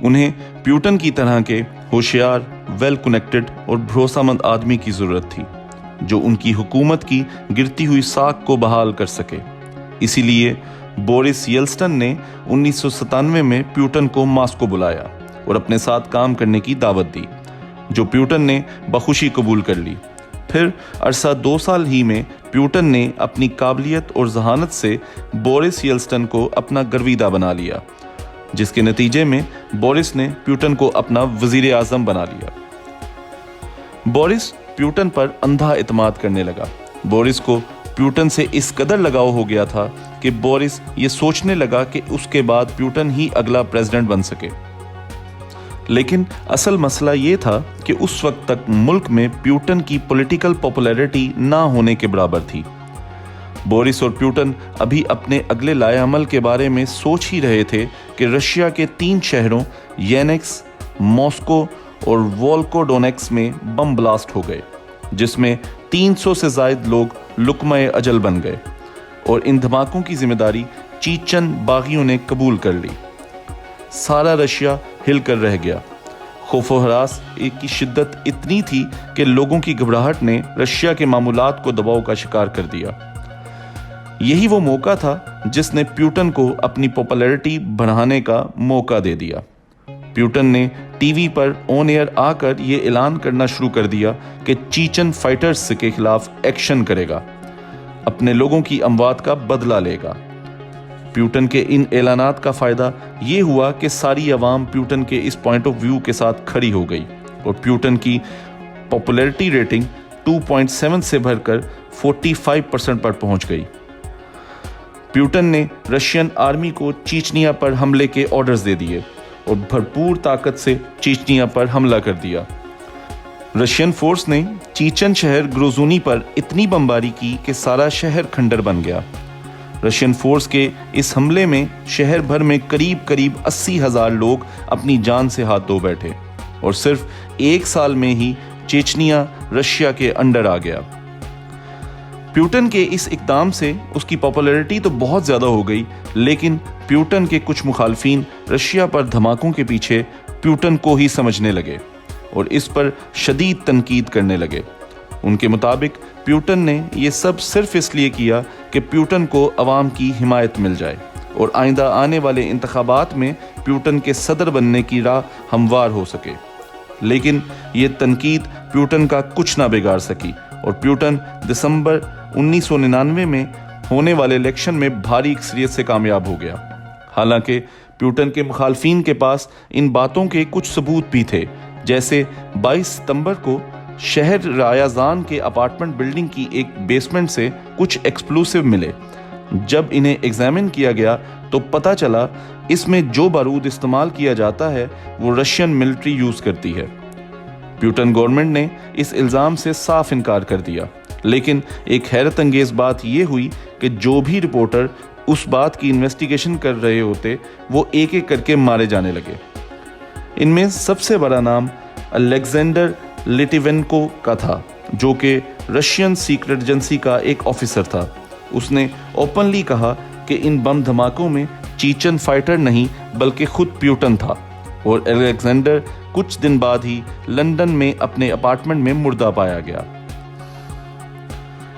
انہیں پیوٹن کی طرح کے ہوشیار، ویل کنیکٹڈ اور بھروسہ مند آدمی کی ضرورت تھی جو ان کی حکومت کی گرتی ہوئی ساکھ کو بحال کر سکے۔ اسی لیے بورس یلسٹن نے 1997 میں پیوٹن کو ماسکو بلایا اور اپنے ساتھ کام کرنے کی دعوت دی، جو پیوٹن نے بخوشی قبول کر لی۔ پھر عرصہ 2 سال ہی میں پیوٹن نے اپنی قابلیت اور ذہانت سے بورس یلسٹن کو اپنا گرویدہ بنا لیا، جس کے نتیجے میں بورس نے پیوٹن کو اپنا وزیر اعظم بنا لیا۔ بورس پیوٹن پر اندھا اعتماد کرنے لگا۔ بورس کو پیوٹن سے اس قدر لگاؤ ہو گیا تھا کہ بورس یہ سوچنے لگا کہ اس کے بعد پیوٹن ہی اگلا پریزیڈنٹ بن سکے۔ لیکن اصل مسئلہ یہ تھا کہ اس وقت تک ملک میں پیوٹن کی پولیٹیکل پاپولیرٹی نہ ہونے کے برابر تھی۔ بورس اور پیوٹن ابھی اپنے اگلے لائحہ عمل کے بارے میں سوچ ہی رہے تھے کہ رشیا کے 3 شہروں یینکس، ماسکو اور وولکوڈونیکس میں بم بلاسٹ ہو گئے، جس میں 300 سے زائد لوگ لقمہ اجل بن گئے، اور ان دھماکوں کی ذمہ داری چیچن باغیوں نے قبول کر لی۔ سارا رشیا ہل کر رہ گیا۔ خوف و ہراس کی شدت اتنی تھی کہ لوگوں کی گھبراہٹ نے رشیا کے معمولات کو دباؤ کا شکار کر دیا۔ یہی وہ موقع تھا جس نے پیوٹن کو اپنی پاپولیرٹی بڑھانے کا موقع دے دیا۔ پیوٹن نے ٹی وی پر آن ایئر آ کر یہ اعلان کرنا شروع کر دیا کہ چیچن فائٹرز کے خلاف ایکشن کرے گا، اپنے لوگوں کی اموات کا بدلہ لے گا۔ پیوٹن کے ان اعلانات کا فائدہ یہ ہوا کہ ساری عوام پیوٹن کے اس پوائنٹ آف ویو کے ساتھ کھڑی ہو گئی، اور پیوٹن کی پاپولیرٹی ریٹنگ 2.7 سے بڑھ کر 45% پر پہنچ گئی۔ پیوٹن نے رشین آرمی کو چیچنیا پر حملے کے آرڈرز دے دیے اور بھرپور طاقت سے چیچنیا پر حملہ کر دیا۔ رشین فورس نے چیچن شہر گروزونی پر اتنی بمباری کی کہ سارا شہر کھنڈر بن گیا۔ رشین فورس کے اس حملے میں شہر بھر میں قریب 80,000 لوگ اپنی جان سے ہاتھ دھو بیٹھے، اور صرف 1 سال میں ہی چیچنیا رشیا کے انڈر آ گیا۔ پیوٹن کے اس اقدام سے اس کی پاپولیرٹی تو بہت زیادہ ہو گئی، لیکن پیوٹن کے کچھ مخالفین رشیا پر دھماکوں کے پیچھے پیوٹن کو ہی سمجھنے لگے اور اس پر شدید تنقید کرنے لگے۔ ان کے مطابق پیوٹن نے یہ سب صرف اس لیے کیا کہ پیوٹن کو عوام کی حمایت مل جائے اور آئندہ آنے والے انتخابات میں پیوٹن کے صدر بننے کی راہ ہموار ہو سکے۔ لیکن یہ تنقید پیوٹن کا کچھ نہ بگاڑ سکی، اور پیوٹن دسمبر 1999 میں ہونے والے الیکشن میں بھاری اکثریت سے کامیاب ہو گیا۔ حالانکہ پیوٹن کے مخالفین کے پاس ان باتوں کے کچھ ثبوت بھی تھے، جیسے 22 ستمبر کو شہر رایازان کے اپارٹمنٹ بلڈنگ کی ایک بیسمنٹ سے کچھ ایکسپلوسیو ملے۔ جب انہیں ایگزامن کیا گیا تو پتہ چلا اس میں جو بارود استعمال کیا جاتا ہے وہ رشین ملٹری یوز کرتی ہے۔ پیوٹن گورنمنٹ نے اس الزام سے صاف انکار کر دیا، لیکن ایک حیرت انگیز بات یہ ہوئی کہ جو بھی رپورٹر اس بات کی انویسٹیگیشن کر رہے ہوتے وہ ایک ایک کر کے مارے جانے لگے۔ ان میں سب سے بڑا نام الیگزینڈر لیٹیونکو کا تھا، جو کہ رشین سیکرٹ ایجنسی کا ایک آفیسر تھا۔ اس نے اوپنلی کہا کہ ان بم دھماکوں میں چیچن فائٹر نہیں بلکہ خود پیوٹن تھا، اور الیگزینڈر کچھ دن بعد ہی لندن میں اپنے اپارٹمنٹ میں مردہ پایا گیا۔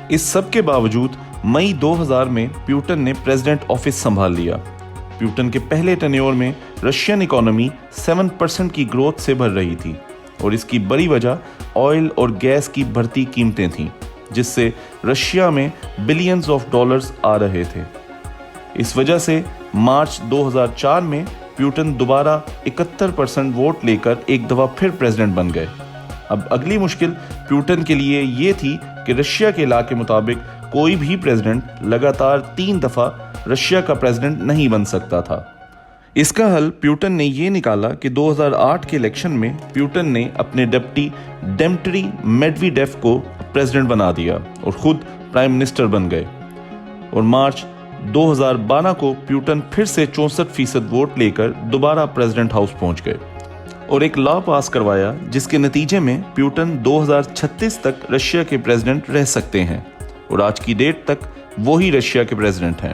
اس سب کے باوجود مئی 2000 میں پیوٹن نے پریزیڈنٹ آفس سنبھال لیا۔ پیوٹن کے پہلے ٹینیور میں رشین اکانومی 7% کی گروتھ سے بڑھ رہی تھی، اور اس کی بڑی وجہ آئل اور گیس کی بڑھتی قیمتیں تھیں، جس سے رشیا میں بلینز آف ڈالرز آ رہے تھے۔ اس وجہ سے مارچ 2004 میں پیوٹن دوبارہ 71% ووٹ لے کر ایک دفعہ پھر پریزیڈنٹ بن گئے۔ اب اگلی مشکل پیوٹن کے لیے یہ تھی کہ رشیا کے لا کے مطابق کوئی بھی پریزیڈنٹ لگاتار 3 دفعہ رشیا کا پریزیڈنٹ نہیں بن سکتا تھا۔ اس کا حل پیوٹن نے یہ نکالا کہ 2008 کے الیکشن میں پیوٹن نے اپنے ڈپٹی ڈیمٹری میڈویڈیف کو پریزیڈنٹ بنا دیا اور خود پرائم منسٹر بن گئے، اور مارچ 2012 کو پیوٹن پھر سے 64% ووٹ لے کر دوبارہ پریزیڈنٹ ہاؤس پہنچ گئے اور ایک لا پاس کروایا جس کے نتیجے میں پیوٹن 2036 تک رشیا کے پریزیڈنٹ رہ سکتے ہیں، اور آج کی ڈیٹ تک وہی رشیا کے پریزیڈنٹ ہیں۔